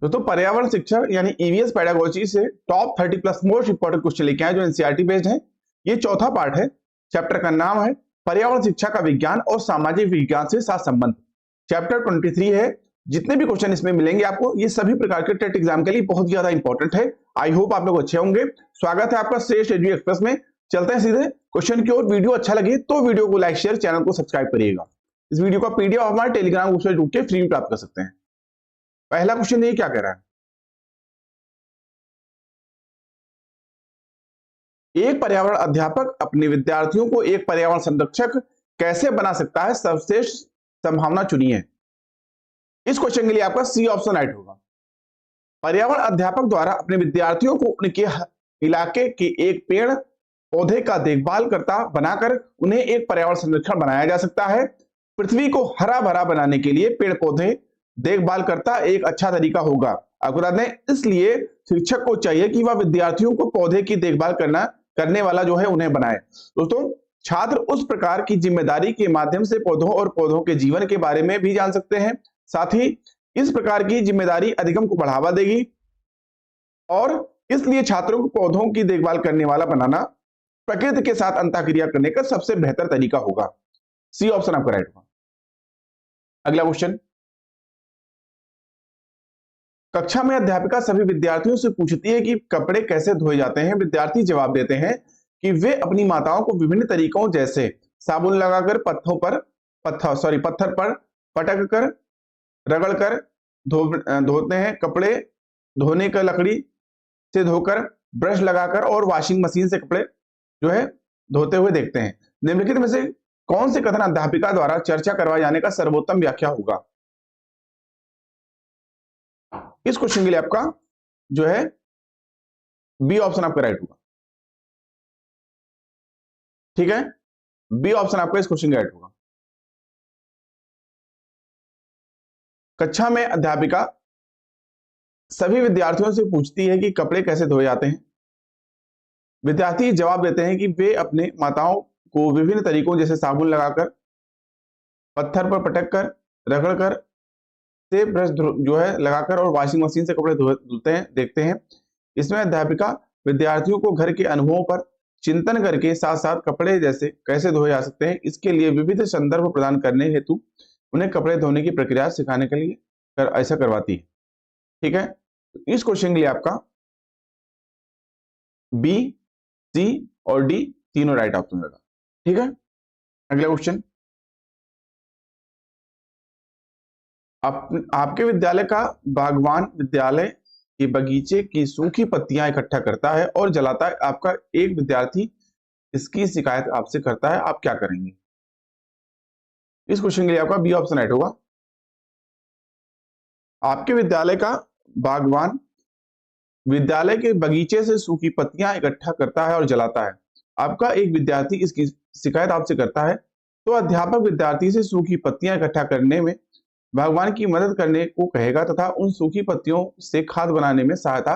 दोस्तों पर्यावरण शिक्षा यानी ईवीएस पेडागोजी से top 30 plus most important question लेके आए जो एनसीईआरटी बेस्ड है। ये चौथा पार्ट है। चैप्टर का नाम है पर्यावरण शिक्षा का विज्ञान और सामाजिक विज्ञान से साथ संबंध। चैप्टर 23 है। जितने भी क्वेश्चन इसमें मिलेंगे आपको ये सभी प्रकार के टेट एग्जाम के लिए बहुत ज्यादा इंपॉर्टेंट है। आई होप आप लोग अच्छे होंगे। स्वागत है आपका श्रेष्ठ एडु एक्सप्रेस में। चलते हैं सीधे क्वेश्चन की ओर। वीडियो अच्छा लगे तो वीडियो को लाइक शेयर, चैनल को सब्सक्राइब करिएगा। इस वीडियो का पीडीएफ हमारे टेलीग्राम ग्रुप से जुड़ के फ्री में प्राप्त कर सकते हैं। पहला क्वेश्चन ये क्या कह रहा है, एक पर्यावरण अध्यापक अपने विद्यार्थियों को एक पर्यावरण संरक्षक कैसे बना सकता है, सर्वश्रेष्ठ संभावना चुनिए। इस क्वेश्चन के लिए आपका सी ऑप्शन राइट होगा। पर्यावरण अध्यापक द्वारा अपने विद्यार्थियों को उनके इलाके के एक पेड़ पौधे का देखभाल करता बनाकर उन्हें एक पर्यावरण संरक्षण बनाया जा सकता है। पृथ्वी को हरा भरा बनाने के लिए पेड़ पौधे देखभाल करता एक अच्छा तरीका होगा। आपको बता दें, इसलिए शिक्षक को चाहिए कि वह विद्यार्थियों को पौधे की देखभाल करने वाला जो है उन्हें बनाए। दोस्तों, छात्र उस प्रकार की जिम्मेदारी के माध्यम से पौधों और पौधों के जीवन के बारे में भी जान सकते हैं। साथ ही इस प्रकार की जिम्मेदारी अधिगम को बढ़ावा देगी और इसलिए छात्रों को पौधों की देखभाल करने वाला बनाना प्रकृति के साथ अंतःक्रिया करने का सबसे बेहतर तरीका होगा। सी ऑप्शन आपका राइट होगा। अगला क्वेश्चन, कक्षा में अध्यापिका सभी विद्यार्थियों से पूछती है कि कपड़े कैसे धोए जाते हैं। विद्यार्थी जवाब देते हैं कि वे अपनी माताओं को विभिन्न तरीकों जैसे साबुन लगाकर पत्थर पर पटक कर रगड़ कर धोते हैं, कपड़े धोने का लकड़ी से धोकर, ब्रश लगाकर और वॉशिंग मशीन से कपड़े जो है धोते हुए देखते हैं। निम्नलिखित में से कौन से कथन अध्यापिका द्वारा चर्चा करवाए जाने का सर्वोत्तम व्याख्या होगा। इस क्वेश्चन के लिए आपका जो है बी ऑप्शन आपका राइट होगा। ठीक है, बी ऑप्शन आपका इस क्वेश्चन का राइट होगा। कक्षा में अध्यापिका सभी विद्यार्थियों से पूछती है कि कपड़े कैसे धोए जाते हैं। विद्यार्थी जवाब देते हैं कि वे अपने माताओं को विभिन्न तरीकों जैसे साबुन लगाकर, पत्थर पर पटक कर, रगड़ कर, से ब्रश जो है लगाकर और वॉशिंग मशीन से कपड़े धोते हैं देखते हैं। इसमें अध्यापिका विद्यार्थियों को घर के अनुभवों पर चिंतन करके साथ साथ कपड़े जैसे कैसे धोए जा सकते हैं इसके लिए विविध संदर्भ प्रदान करने हेतु उन्हें कपड़े धोने की प्रक्रिया सिखाने के लिए ऐसा करवाती है। ठीक है, तो इस क्वेश्चन के लिए आपका बी, सी और डी तीनों राइट ऑप्शन होगा। ठीक है, अगला क्वेश्चन, आपके विद्यालय का बागवान विद्यालय के बगीचे की सूखी पत्तियां इकट्ठा करता है और जलाता है। आपका एक विद्यार्थी इसकी शिकायत आपसे करता है, आप क्या करेंगे। इस क्वेश्चन के लिए आपका बी ऑप्शन राइट होगा। आपके विद्यालय का बागवान विद्यालय के बगीचे से सूखी पत्तियां इकट्ठा करता है और जलाता है। आपका एक विद्यार्थी इसकी शिकायत आपसे करता है तो अध्यापक विद्यार्थी से सूखी पत्तियां इकट्ठा करने में बागवान की मदद करने को कहेगा तथा उन सूखी पत्तियों से खाद बनाने में सहायता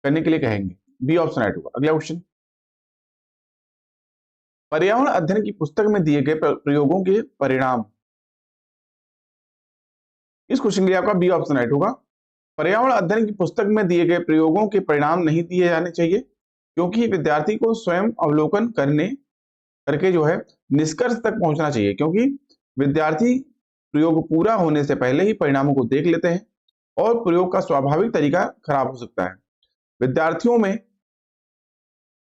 करने के लिए कहेंगे। बी ऑप्शन राइट होगा। अगला क्वेश्चन, पर्यावरण अध्ययन की पुस्तक में दिए गए प्रयोगों के परिणाम। इस क्वेश्चन के लिए आपका बी ऑप्शन राइट होगा। पर्यावरण अध्ययन की पुस्तक में दिए गए प्रयोगों के परिणाम नहीं दिए जाने चाहिए क्योंकि विद्यार्थी को स्वयं अवलोकन करके जो है निष्कर्ष तक पहुंचना चाहिए, क्योंकि विद्यार्थी प्रयोग पूरा होने से पहले ही परिणामों को देख लेते हैं और प्रयोग का स्वाभाविक तरीका खराब हो सकता है। विद्यार्थियों में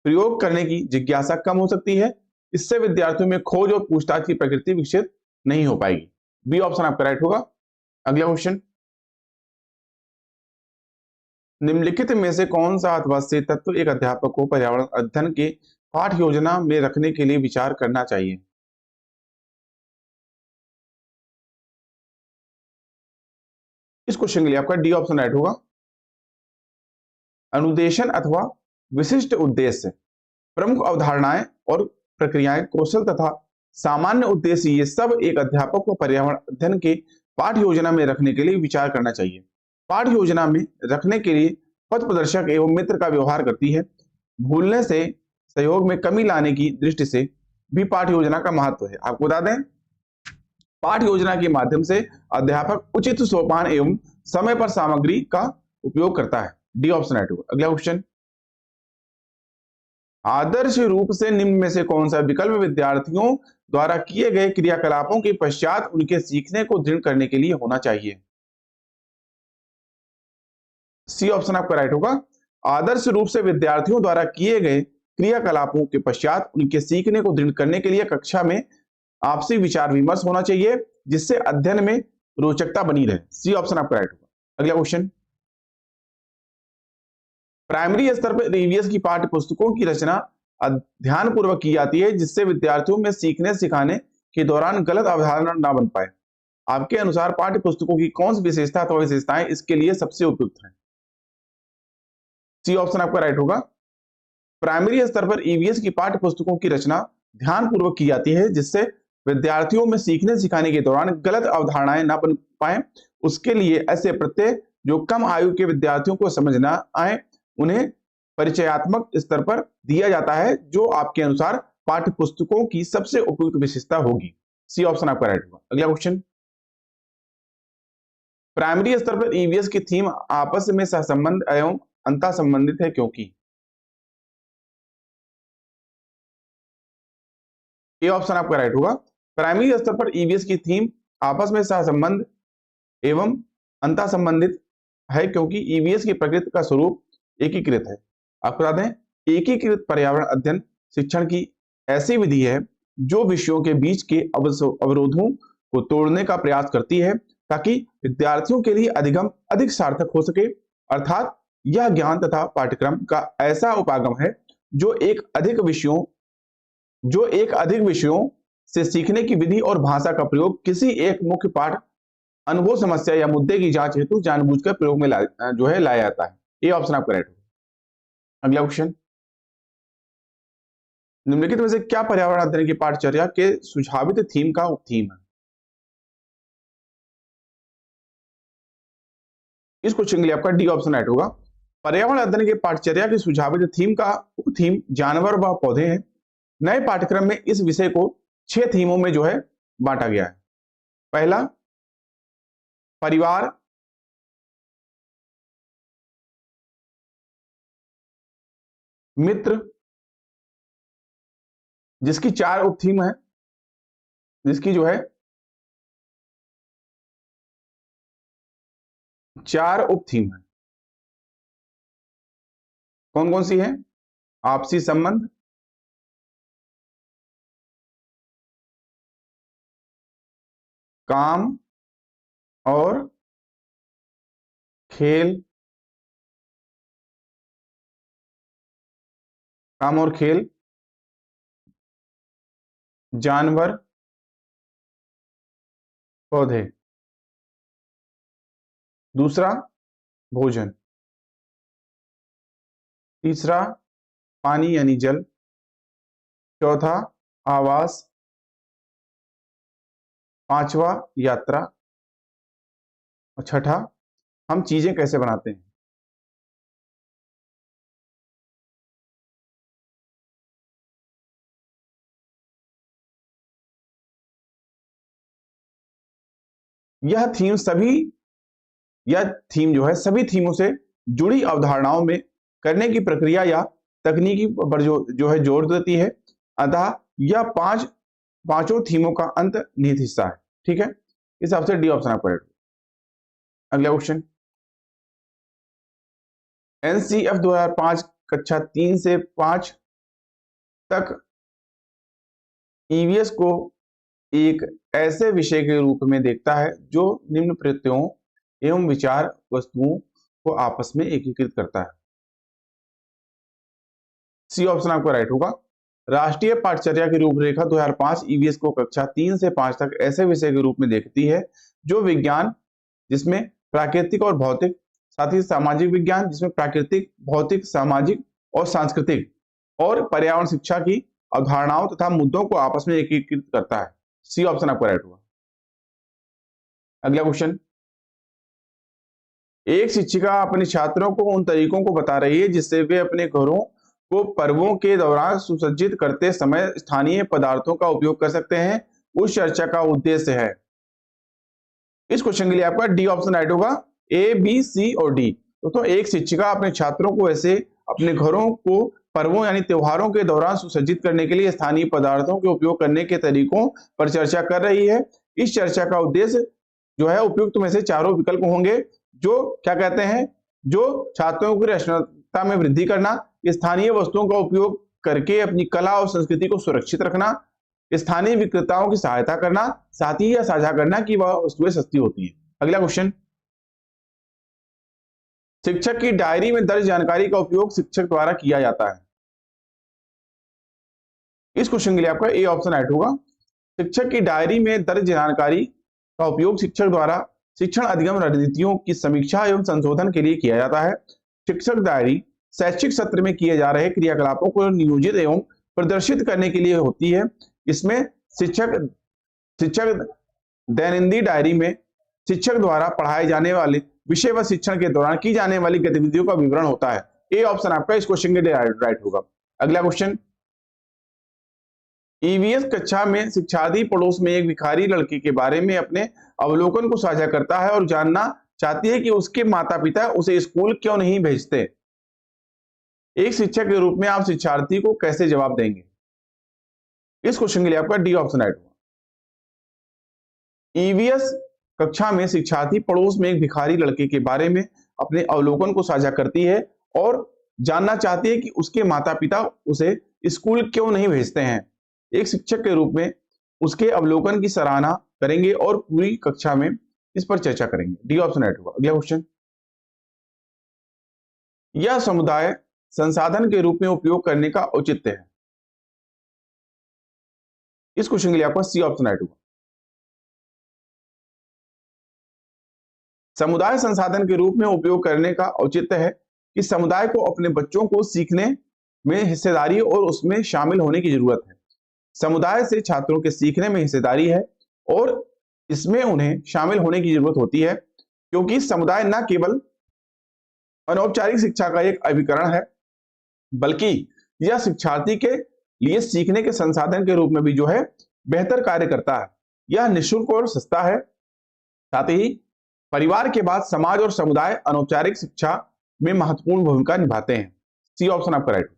प्रयोग करने की जिज्ञासा कम हो सकती है, इससे विद्यार्थियों में खोज और पूछताछ की प्रकृति विकसित नहीं हो पाएगी। बी ऑप्शन आपका राइट होगा। अगला क्वेश्चन, निम्नलिखित में से कौन सा अत्यावश्यक तत्व एक अध्यापक को पर्यावरण अध्ययन के पाठ योजना में रखने के लिए विचार करना चाहिए। इस क्वेश्चन के लिए आपका डी ऑप्शन राइट होगा। अनुदेशन अथवा विशिष्ट उद्देश्य, प्रमुख अवधारणाएं और प्रक्रियाएं, कौशल तथा सामान्य उद्देश्य, ये सब एक अध्यापक को पर्यावरण अध्ययन के पाठ योजना में रखने के लिए विचार करना चाहिए। पाठ योजना में रखने के लिए पथ प्रदर्शक एवं मित्र का व्यवहार करती है। भूलने से सहयोग में कमी लाने की दृष्टि से भी पाठ योजना का महत्व है। आपको बता दें, पाठ योजना के माध्यम से अध्यापक उचित सोपान एवं समय पर सामग्री का उपयोग करता है। डी ऑप्शन राइट होगा। अगला क्वेश्चन, आदर्श रूप से निम्न में से कौन सा विकल्प विद्यार्थियों द्वारा किए गए क्रियाकलापों के पश्चात उनके सीखने को दृढ़ करने के लिए होना चाहिए? सी ऑप्शन आपका राइट होगा। आदर्श रूप से विद्यार्थियों द्वारा किए गए क्रियाकलापों के पश्चात उनके सीखने को दृढ़ करने के लिए कक्षा में आपसी विचार विमर्श होना चाहिए, जिससे अध्ययन में रोचकता बनी रहे। सी ऑप्शन आपका राइट होगा। अगला क्वेश्चन, प्राइमरी स्तर पर ईवीएस की पाठ्य पुस्तकों की रचना ध्यानपूर्वक की जाती है, जिससे विद्यार्थियों में सीखने सिखाने के दौरान गलत अवधारणा न बन पाए। आपके अनुसार पाठ्य पुस्तकों की कौन सी विशेषता अथवा विशेषताएं इसके लिए सबसे उपयुक्त हैं? सी ऑप्शन आपका राइट होगा। प्राइमरी स्तर पर ईवीएस की पाठ्य पुस्तकों की रचना ध्यानपूर्वक की जाती है, जिससे विद्यार्थियों में सीखने सिखाने के दौरान गलत अवधारणाएं न बन पाए। उसके लिए ऐसे प्रत्यय जो कम आयु के विद्यार्थियों को समझ न आए, उन्हें परिचयात्मक स्तर पर दिया जाता है, जो आपके अनुसार पाठ्य पुस्तकों की सबसे उपयुक्त विशेषता होगी। सी ऑप्शन आपका राइट होगा। अगला क्वेश्चन, प्राइमरी स्तर पर ईवीएस की थीम आपस में सहसंबंध एवं अंतर संबंधित है क्योंकि? ए ऑप्शन आपका राइट होगा। प्राइमरी स्तर पर ईवीएस की थीम आपस में सहसंबंध एवं अंतर संबंधित है क्योंकि ईवीएस की प्रकृति का स्वरूप एकीकृत है। आपको बता दें, एकीकृत पर्यावरण अध्ययन शिक्षण की ऐसी विधि है जो विषयों के बीच के अवरोधों को तोड़ने का प्रयास करती है, ताकि विद्यार्थियों के लिए अधिगम अधिक सार्थक हो सके। अर्थात यह ज्ञान तथा पाठ्यक्रम का ऐसा उपागम है जो एक अधिक विषयों से सीखने की विधि और भाषा का प्रयोग किसी एक मुख्य पाठ, अनुभव, समस्या या मुद्दे की जांच हेतु जानबूझकर प्रयोग में लाया जाता है। ये ऑप्शन आपका राइट होगा। अगला क्वेश्चन, निम्नलिखित में से क्या पर्यावरण अध्ययन की पाठचर्या के सुझावित थीम का उपथीम है? इस क्वेश्चन के लिए आपका डी ऑप्शन राइट होगा। पर्यावरण अध्ययन की पाठचर्या की सुझावित थीम का उपथीम जानवर व पौधे हैं। नए पाठ्यक्रम में इस विषय को 6 थीमों में बांटा गया है। पहला, परिवार, मित्र, जिसकी 4 उपथीम है, जिसकी 4 उपथीम है। कौन कौन सी है? आपसी संबंध, काम और खेल, काम और खेल, जानवर, पौधे। दूसरा, भोजन। तीसरा, पानी यानी जल। चौथा, आवास। पांचवा, यात्रा। और छठा, हम चीजें कैसे बनाते हैं। यह थीम सभी थीमों से जुड़ी अवधारणाओं में करने की प्रक्रिया या तकनीकी पर जोर देती है। अतः यह पांचों थीमों का अंतर्निहित हिस्सा है। ठीक है, इस हिसाब से डी ऑप्शन आपका राइट। अगला क्वेश्चन, एनसीएफ 2005 कक्षा 3 से 5 तक ईवीएस को एक ऐसे विषय के रूप में देखता है जो निम्न प्रत्ययों एवं विचार वस्तुओं को आपस में एकीकृत करता है। सी ऑप्शन आपका राइट होगा। राष्ट्रीय पाठचर्या की रूपरेखा 2005 ईवीएस को कक्षा 3 से 5 तक ऐसे विषय के रूप में देखती है जो विज्ञान, जिसमें प्राकृतिक और भौतिक, साथ ही सामाजिक विज्ञान, जिसमें प्राकृतिक, भौतिक, सामाजिक और सांस्कृतिक, और पर्यावरण शिक्षा की अवधारणाओं तथा मुद्दों को आपस में एकीकृत करता है। सी ऑप्शन आपका राइट होगा। अगला क्वेश्चन, एक शिक्षिका अपने छात्रों को उन तरीकों को बता रही है जिससे वे अपने घरों को पर्वों के दौरान सुसज्जित करते समय स्थानीय पदार्थों का उपयोग कर सकते हैं। उस चर्चा का उद्देश्य है। इस क्वेश्चन के लिए आपका डी ऑप्शन राइट होगा। ए, बी, सी और डी। दोस्तों, एक शिक्षिका अपने छात्रों को ऐसे अपने घरों को पर्वों यानी त्योहारों के दौरान सुसज्जित करने के लिए स्थानीय पदार्थों के उपयोग करने के तरीकों पर चर्चा कर रही है। इस चर्चा का उद्देश्य जो है उपयुक्त में से चारों विकल्प होंगे, जो क्या कहते हैं, जो छात्रों की रचनात्मकता में वृद्धि करना, स्थानीय वस्तुओं का उपयोग करके अपनी कला और संस्कृति को सुरक्षित रखना, स्थानीय विक्रेताओं की सहायता करना, साथ ही यह साझा करना कि वह वस्तुएं सस्ती होती हैं। अगला क्वेश्चन, शिक्षक की डायरी में दर्ज जानकारी का उपयोग शिक्षक द्वारा किया जाता है। इस क्वेश्चन के लिए आपका ए ऑप्शन राइट होगा। शिक्षक की डायरी में दर्ज जानकारी का उपयोग शिक्षक द्वारा शिक्षण अधिगम रणनीतियों की समीक्षा एवं संशोधन के लिए किया जाता है। शिक्षक डायरी शैक्षिक सत्र में किए जा रहे क्रियाकलापों को नियोजित एवं प्रदर्शित करने के लिए होती है। इसमें शिक्षक दैनंदिन डायरी में शिक्षक द्वारा पढ़ाए जाने वाले विषय व शिक्षण के दौरान की जाने वाली गतिविधियों का विवरण होता है। ए ऑप्शन आपका इस क्वेश्चन के लिए राइट होगा। अगला क्वेश्चन, ईवीएस कक्षा में शिक्षार्थी पड़ोस में एक भिखारी लड़के के बारे में अपने अवलोकन को साझा करता है और जानना चाहती है कि उसके माता पिता उसे स्कूल क्यों नहीं भेजते। एक शिक्षक के रूप में आप शिक्षार्थी को कैसे जवाब देंगे? इस क्वेश्चन के लिए आपका डी ऑप्शन राइट होगा। ईवीएस कक्षा में शिक्षार्थी पड़ोस में एक भिखारी लड़के के बारे में अपने अवलोकन को साझा करती है और जानना चाहती है कि उसके माता पिता उसे स्कूल क्यों नहीं भेजते हैं। एक शिक्षक के रूप में उसके अवलोकन की सराहना करेंगे और पूरी कक्षा में इस पर चर्चा करेंगे। डी ऑप्शन राइट होगा। अगला क्वेश्चन, यह समुदाय संसाधन के रूप में उपयोग करने का औचित्य है। इस क्वेश्चन के लिए आपका सी ऑप्शन राइट होगा। समुदाय संसाधन के रूप में उपयोग करने का औचित्य है कि समुदाय को अपने बच्चों को सीखने में हिस्सेदारी और उसमें शामिल होने की जरूरत है। समुदाय से छात्रों के सीखने में हिस्सेदारी है और इसमें उन्हें शामिल होने की जरूरत होती है, क्योंकि समुदाय न केवल अनौपचारिक शिक्षा का एक अभिकरण है, बल्कि यह शिक्षार्थी के लिए सीखने के संसाधन के रूप में भी जो है बेहतर कार्य करता है। यह निःशुल्क और सस्ता है। साथ ही परिवार के बाद समाज और समुदाय अनौपचारिक शिक्षा में महत्वपूर्ण भूमिका निभाते हैं। सी ऑप्शन आपका राइट।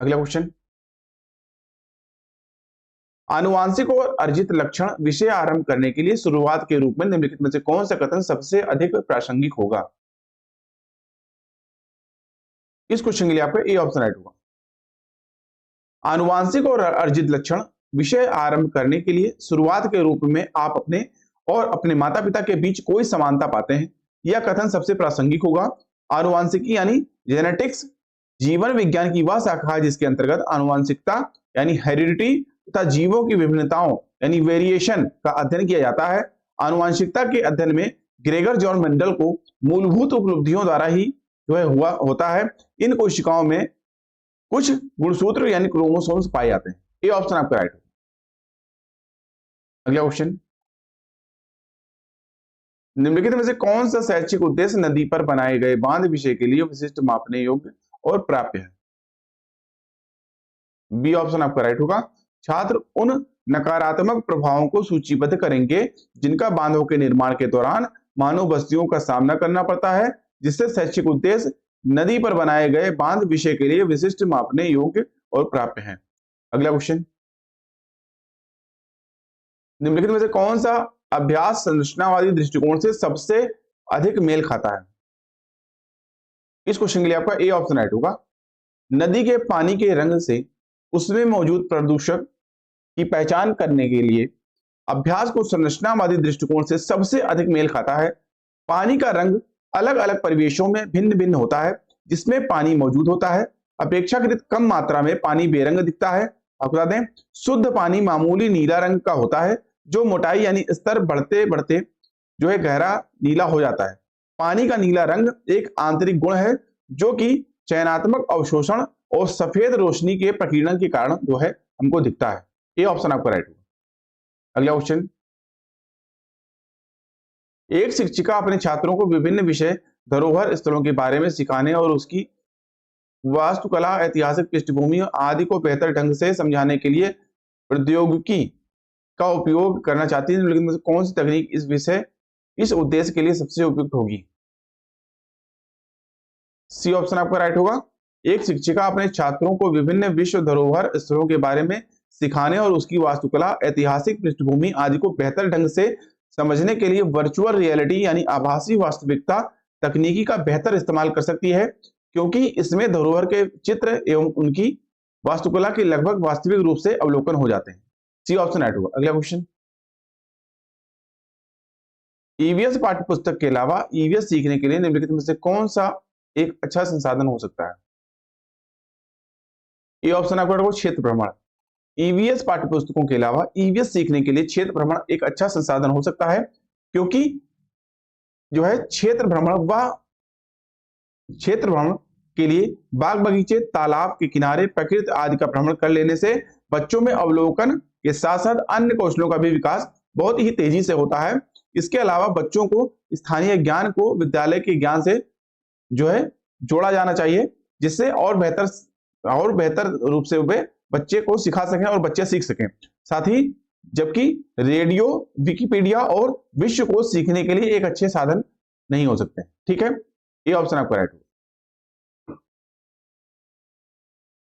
अगला क्वेश्चन, आनुवांशिक और अर्जित लक्षण विषय आरंभ करने के लिए शुरुआत के रूप में निम्नलिखित में से कौन सा कथन सबसे अधिक प्रासंगिक होगा? इस क्वेश्चन के लिए आपका ए ऑप्शन राइट होगा। आनुवांशिक और अर्जित लक्षण विषय आरंभ करने के लिए शुरुआत के रूप में आप अपने और अपने माता पिता के बीच कोई समानता पाते हैं। यह कथन सबसे प्रासंगिक होगा। आनुवांशिकी यानी जेनेटिक्स जीवन विज्ञान की वह शाखा है जिसके अंतर्गत आनुवांशिकता यानी हेरिडिटी तथा जीवों की विभिन्नताओं यानी वेरिएशन का अध्ययन किया जाता है। आनुवांशिकता के अध्ययन में ग्रेगर जॉन मेंडल को मूलभूत उपलब्धियों द्वारा ही जो है होता है। इन कोशिकाओं में कुछ गुणसूत्र यानी क्रोमोसोम्स पाए जाते हैं। ये ऑप्शन आपका राइट है। अगला क्वेश्चन, निम्नलिखित में से कौन सा शैक्षिक उद्देश्य नदी पर बनाए गए बांध विषय के लिए विशिष्ट मापने योग्य और प्राप्य है? बी ऑप्शन आपका राइट होगा। छात्र उन नकारात्मक प्रभावों को सूचीबद्ध करेंगे जिनका बांधों के निर्माण के दौरान मानव बस्तियों का सामना करना पड़ता है, जिससे शैक्षिक उद्देश्य नदी पर बनाए गए बांध विषय के लिए विशिष्ट मापने योग्य और प्राप्य है। अगला क्वेश्चन, निम्नलिखित में से कौन सा अभ्यास संरचनावादी दृष्टिकोण से सबसे अधिक मेल खाता है? इस क्वेश्चन के लिए आपका ए ऑप्शन राइट होगा। नदी के पानी के रंग से उसमें मौजूद प्रदूषक की पहचान करने के लिए अभ्यास को संरचनावादी दृष्टिकोण से सबसे अधिक मेल खाता है। पानी का रंग अलग अलग परिवेशों में भिन्न भिन्न होता है। जिसमें पानी मौजूद होता है अपेक्षाकृत कम मात्रा में पानी बेरंग दिखता है। आपको बता दें, शुद्ध पानी मामूली नीला रंग का होता है, जो मोटाई यानी स्तर बढ़ते बढ़ते जो है गहरा नीला हो जाता है। पानी का नीला रंग एक आंतरिक गुण है जो कि चयनात्मक अवशोषण और सफेद रोशनी के प्रकीर्णन के कारण जो है हमको दिखता है। ये ऑप्शन आपका राइट होगा। अगला क्वेश्चन, एक शिक्षिका अपने छात्रों को विभिन्न विषय धरोहर स्थलों के बारे में सिखाने और उसकी वास्तुकला, ऐतिहासिक पृष्ठभूमि आदि को बेहतर ढंग से समझाने के लिए प्रौद्योगिकी का उपयोग करना चाहती है। लेकिन कौन सी तकनीक इस विषय इस उद्देश्य के लिए सबसे उपयुक्त होगी? सी ऑप्शन आपका राइट होगा। एक शिक्षिका अपने छात्रों को विभिन्न विश्व धरोहर स्थलों के बारे में सिखाने और उसकी वास्तुकला, ऐतिहासिक पृष्ठभूमि आदि को बेहतर ढंग से समझने के लिए वर्चुअल रियलिटी यानी आभासी वास्तविकता तकनीकी का बेहतर इस्तेमाल कर सकती है, क्योंकि इसमें धरोहर के चित्र एवं उनकी वास्तुकला के लगभग वास्तविक रूप से अवलोकन हो जाते हैं। सी ऑप्शन राइट होगा। अगला क्वेश्चन, ईवीएस पाठ्य पुस्तक के अलावा ईवीएस सीखने के लिए निम्नलिखित में से कौन सा एक अच्छा संसाधन हो सकता है? ये ऑप्शन आपका होगा क्षेत्र भ्रमण। ईवीएस पाठ्य पुस्तकों के अलावा ईवीएस सीखने के लिए क्षेत्र भ्रमण एक अच्छा संसाधन हो सकता है, क्योंकि जो है क्षेत्र भ्रमण के लिए बाग बगीचे, तालाब के किनारे, प्रकृति आदि का भ्रमण कर लेने से बच्चों में अवलोकन के साथ साथ अन्य कौशलों का भी विकास बहुत ही तेजी से होता है। इसके अलावा बच्चों को स्थानीय ज्ञान को विद्यालय के ज्ञान से जो है जोड़ा जाना चाहिए, जिससे और बेहतर रूप से वे बच्चे को सिखा सकें और बच्चे सीख सकें। साथ ही जबकि रेडियो, विकिपीडिया और विश्व को सीखने के लिए एक अच्छे साधन नहीं हो सकते। ठीक है, ये ऑप्शन आपका राइट होगा।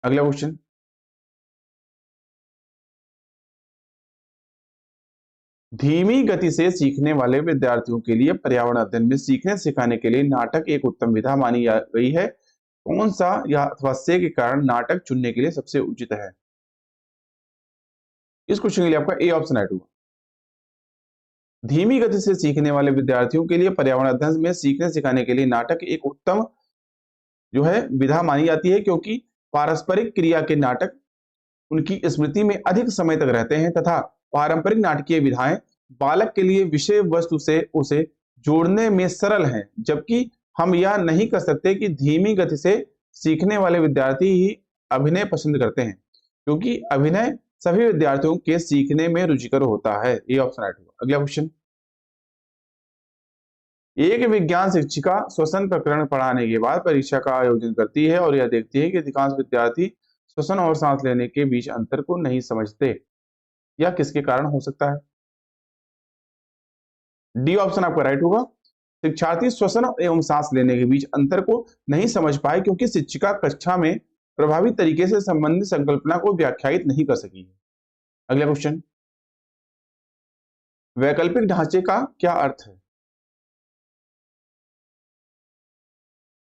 अगला क्वेश्चन, धीमी गति से सीखने वाले विद्यार्थियों के लिए पर्यावरण अध्ययन में सीखने सिखाने के लिए नाटक एक उत्तम विधा मानी गई है। कौन सा या अथवा से के कारण नाटक चुनने के लिए सबसे उचित है? इस क्वेश्चन के लिए आपका ए ऑप्शन राइट होगा। धीमी गति से सीखने वाले विद्यार्थियों के लिए पर्यावरण अध्ययन में सीखने सिखाने के लिए नाटक एक उत्तम जो है विधा मानी जाती है, क्योंकि पारस्परिक क्रिया के नाटक उनकी स्मृति में अधिक समय तक रहते हैं तथा पारंपरिक नाटकीय विधाएं बालक के लिए विषय वस्तु से उसे जोड़ने में सरल हैं, जबकि हम यह नहीं कर सकते कि धीमी गति से सीखने वाले विद्यार्थी ही अभिनय पसंद करते हैं, क्योंकि अभिनय सभी विद्यार्थियों के सीखने में रुचिकर होता है। ये ऑप्शन राइट होगा। अगला क्वेश्चन, एक विज्ञान शिक्षिका श्वसन प्रकरण पढ़ाने के बाद परीक्षा का आयोजन करती है और यह देखती है कि अधिकांश विद्यार्थी श्वसन और सांस लेने के बीच अंतर को नहीं समझते। यह किसके कारण हो सकता है? डी ऑप्शन आपका राइट होगा। शिक्षार्थी श्वसन एवं सांस लेने के बीच अंतर को नहीं समझ पाए क्योंकि शिक्षिका कक्षा में प्रभावी तरीके से संबंधित संकल्पना को व्याख्यायित नहीं कर सकी है। अगला क्वेश्चन, वैकल्पिक ढांचे का क्या अर्थ है?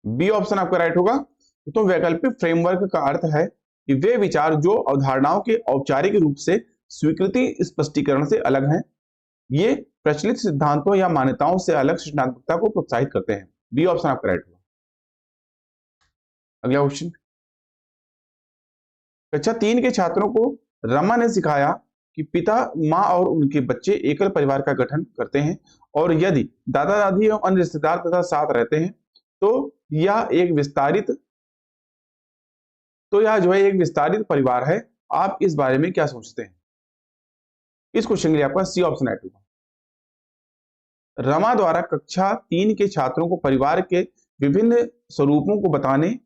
बी ऑप्शन आपका राइट होगा। तो वैकल्पिक फ्रेमवर्क का अर्थ है कि वे विचार जो अवधारणाओं के औपचारिक रूप से स्वीकृति स्पष्टीकरण से अलग हैं, ये प्रचलित सिद्धांतों या मान्यताओं से अलग सृजनात्मकता को प्रोत्साहित करते हैं। बी ऑप्शन आपका राइट होगा। अगला क्वेश्चन, कक्षा 3 के छात्रों को रमा ने सिखाया कि पिता, मां और उनके बच्चे एकल परिवार का गठन करते हैं और यदि दादा दादी एवं अन्य रिश्तेदार तथा साथ रहते हैं तो यह एक विस्तारित परिवार है। आप इस बारे में क्या सोचते हैं? इस क्वेश्चन के लिए आपका सी ऑप्शन राइट होगा। रमा द्वारा कक्षा 3 के छात्रों को परिवार के विभिन्न स्वरूपों को बताने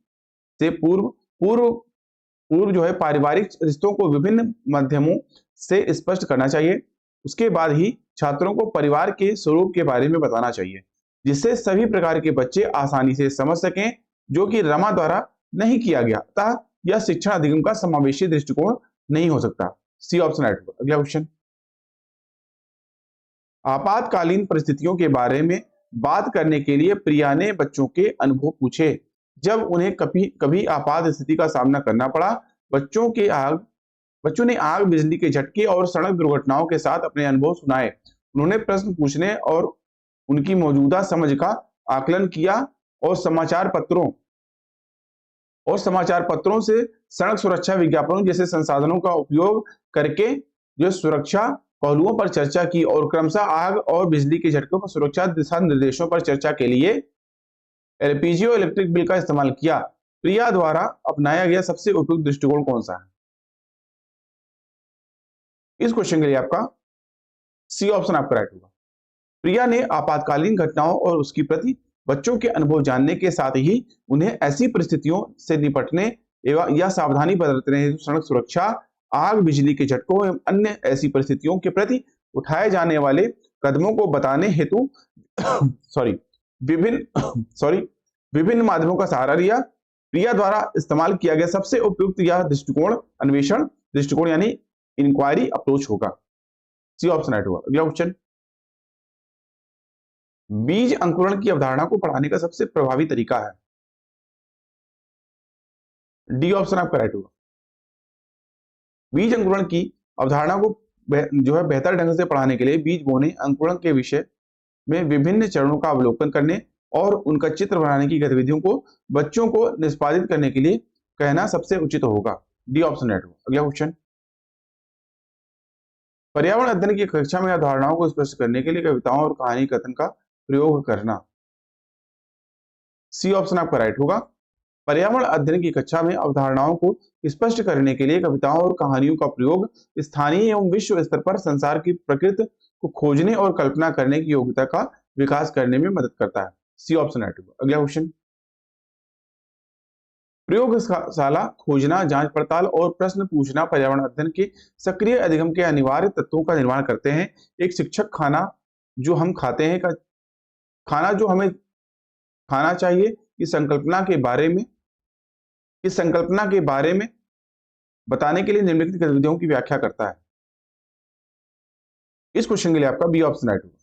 से पूर्व जो है पारिवारिक रिश्तों को विभिन्न माध्यमों से स्पष्ट करना चाहिए। उसके बाद ही छात्रों को परिवार के स्वरूप के बारे में बताना चाहिए, जिससे सभी प्रकार के बच्चे आसानी से समझ सकें, जो कि रमा द्वारा नहीं किया गया। अतः यह शिक्षण अधिगम का समावेशी दृष्टिकोण नहीं हो सकता। सी ऑप्शन राइट होगा। अगला क्वेश्चन, आपातकालीन परिस्थितियों के बारे में बात करने के लिए प्रिया ने बच्चों के अनुभव पूछे। जब उन्हें कभी आपात स्थिति का सामना करना पड़ा, बच्चों ने आग, बिजली के झटके और सड़क दुर्घटनाओं के साथ अपने अनुभव सुनाए। उन्होंने प्रश्न पूछने और उनकी मौजूदा समझ का आकलन किया और समाचार पत्रों से सड़क सुरक्षा विज्ञापनों जैसे संसाधनों का उपयोग करके जो सुरक्षा पहलुओं पर चर्चा की और क्रमशः आग और बिजली के झटकों पर सुरक्षा दिशा निर्देशों पर चर्चा के लिए एलपीजी और इलेक्ट्रिक बिल का इस्तेमाल किया। प्रिया द्वारा अपनाया गया सबसे उपयुक्त दृष्टिकोण कौन सा है? इस क्वेश्चन के लिए आपका सी ऑप्शन आपका राइट होगा। प्रिया ने आपातकालीन घटनाओं और उसकी प्रति बच्चों के अनुभव जानने के साथ ही उन्हें ऐसी परिस्थितियों से निपटने एवं या सावधानी बरतने हेतु सड़क सुरक्षा, आग, बिजली के झटकों एवं अन्य ऐसी परिस्थितियों के प्रति उठाए जाने वाले कदमों को बताने हेतु विभिन्न माध्यमों का सहारा लिया। प्रिया द्वारा इस्तेमाल किया गया सबसे उपयुक्त यह दृष्टिकोण अन्वेषण दृष्टिकोण यानी इंक्वायरी अप्रोच होगा। सी ऑप्शन राइट होगा। अगला क्वेश्चन, बीज अंकुरण की अवधारणा को पढ़ाने का सबसे प्रभावी तरीका है। डी ऑप्शन आपका राइट होगा। बीज अंकुरण की अवधारणा को जो है बेहतर ढंग से पढ़ाने के लिए बीज बोने, अंकुरण के विषय में विभिन्न चरणों का अवलोकन करने और उनका चित्र बनाने की गतिविधियों को बच्चों को निष्पादित करने के लिए कहना सबसे उचित होगा। डी ऑप्शन राइट होगा। अगला क्वेश्चन, पर्यावरण अध्ययन की कक्षा में अवधारणाओं को स्पष्ट करने के लिए कविताओं और कहानी कथन का प्रयोग करना। सी ऑप्शन आपका राइट होगा। पर्यावरण अध्ययन की कक्षा में अवधारणाओं को स्पष्ट करने के लिए कविताओं और कहानियों का प्रयोग स्थानीय एवं विश्व स्तर पर संसार की प्रकृति को खोजने और कल्पना करने की योग्यता का विकास करने में मदद करता है। सी ऑप्शन राइट होगा। अगला क्वेश्चन, प्रयोगशाला खोजना, जांच पड़ताल और प्रश्न पूछना पर्यावरण अध्ययन के सक्रिय अधिगम के अनिवार्य तत्वों का निर्माण करते हैं। एक शिक्षक खाना जो हम खाते हैं खाना जो हमें खाना चाहिए इस संकल्पना के बारे में बताने के लिए निम्नलिखित गतिविधियों की व्याख्या करता है। इस क्वेश्चन के लिए आपका बी ऑप्शन राइट होगा।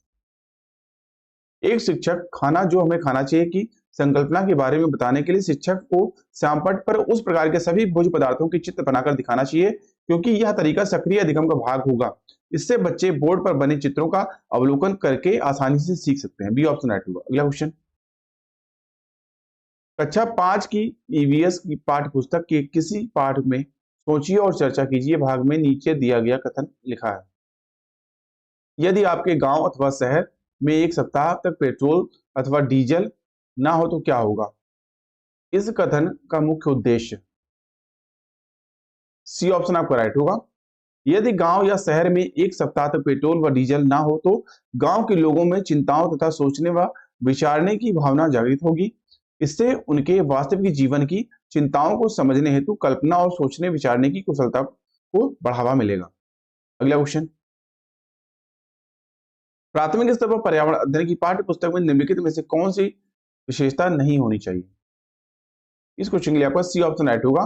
एक शिक्षक खाना जो हमें खाना चाहिए की संकल्पना के बारे में बताने के लिए शिक्षक को श्यामपट्ट पर उस प्रकार के सभी भोज्य पदार्थों की चित्र बनाकर दिखाना चाहिए, क्योंकि यह तरीका सक्रिय अधिगम का भाग होगा। इससे बच्चे बोर्ड पर बने चित्रों का अवलोकन करके आसानी से सीख सकते हैं। बी ऑप्शन राइट होगा। अगला क्वेश्चन, कक्षा 5 की ईवीएस की पाठ्य पुस्तक के किसी पाठ में सोचिए और चर्चा कीजिए भाग में नीचे दिया गया कथन लिखा है। यदि आपके गांव अथवा शहर में एक सप्ताह तक पेट्रोल अथवा डीजल ना हो तो क्या होगा? इस कथन का मुख्य उद्देश्य। सी ऑप्शन आपका राइट होगा। यदि गांव या शहर में एक सप्ताह तक पेट्रोल व डीजल ना हो तो गांव के लोगों में चिंताओं तथा सोचने व विचारने की भावना जागृत होगी। इससे उनके वास्तविक जीवन की चिंताओं को समझने हेतु कल्पना और सोचने विचारने की कुशलता को बढ़ावा मिलेगा। अगला क्वेश्चन, प्राथमिक स्तर पर पर्यावरण अध्ययन की पाठ्य पुस्तक में निम्नलिखित में से कौन सी विशेषता नहीं होनी चाहिए? इस क्वेश्चन के लिए आपका सी ऑप्शन राइट होगा।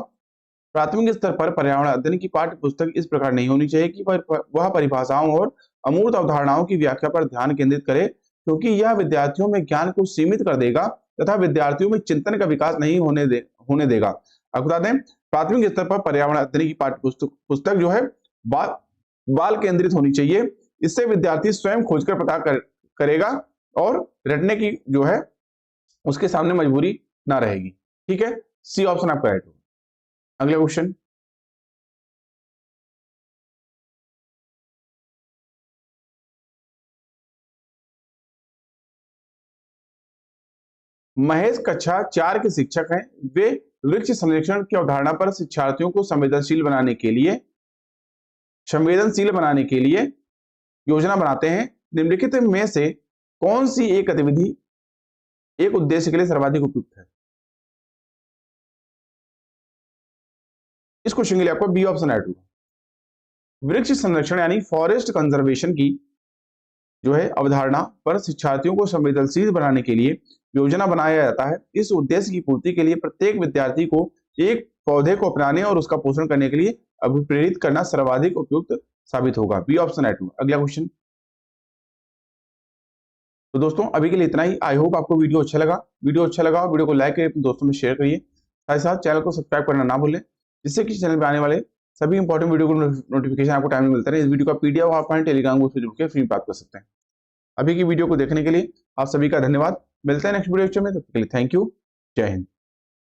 प्राथमिक स्तर पर पर्यावरण अध्ययन की पाठ्य पुस्तक इस प्रकार नहीं होनी चाहिए कि वह परिभाषाओं और अमूर्त अवधारणाओं की व्याख्या पर ध्यान केंद्रित करे, क्योंकि यह विद्यार्थियों में ज्ञान को सीमित कर देगा तथा विद्यार्थियों में चिंतन का विकास नहीं होने देगा। आपको बता दें, प्राथमिक स्तर पर पर्यावरण अध्ययन की पाठ्य पुस्तक जो है बाल केंद्रित होनी चाहिए। इससे विद्यार्थी स्वयं खोजकर पता करेगा और रटने की जो है उसके सामने मजबूरी ना रहेगी। ठीक है, सी ऑप्शन आपका राइट होगा। अगला क्वेश्चन, महेश कक्षा 4 के शिक्षक हैं। वे वृक्ष संरक्षण की अवधारणा पर शिक्षार्थियों को संवेदनशील बनाने के लिए योजना बनाते हैं। निम्नलिखित में से कौन सी एक गतिविधि एक उद्देश्य के लिए सर्वाधिक उपयुक्त है? इस क्वेश्चन के लिए आपको बी ऑप्शन राइट होगा। वृक्ष संरक्षण यानी फॉरेस्ट कंजर्वेशन की जो है अवधारणा पर शिक्षार्थियों को संवेदनशील बनाने के लिए योजना बनाया जाता है। इस उद्देश्य की पूर्ति के लिए प्रत्येक विद्यार्थी को एक पौधे को अपनाने और उसका पोषण करने के लिए अभिप्रेरित करना सर्वाधिक उपयुक्त साबित होगा। बी ऑप्शन राइट होगा। अगला क्वेश्चन, तो दोस्तों अभी के लिए इतना ही। आई होप आपको वीडियो अच्छा लगा। वीडियो को लाइक करिए, अपने दोस्तों में शेयर करिए, साथ ही साथ चैनल को सब्सक्राइब करना ना भूलें, जिससे कि चैनल पर आने वाले सभी इंपॉर्टेंट वीडियो को नोटिफिकेशन आपको टाइम में मिलता रहे। इस वीडियो का पीडीएफ आप अपने टेलीग्राम ग्रुप से जुड़ के फ्री प्राप्त कर सकते हैं। अभी की वीडियो को देखने के लिए आप सभी का धन्यवाद। मिलते हैं नेक्स्ट वीडियो में, तब तक के लिए थैंक यू। जय हिंद।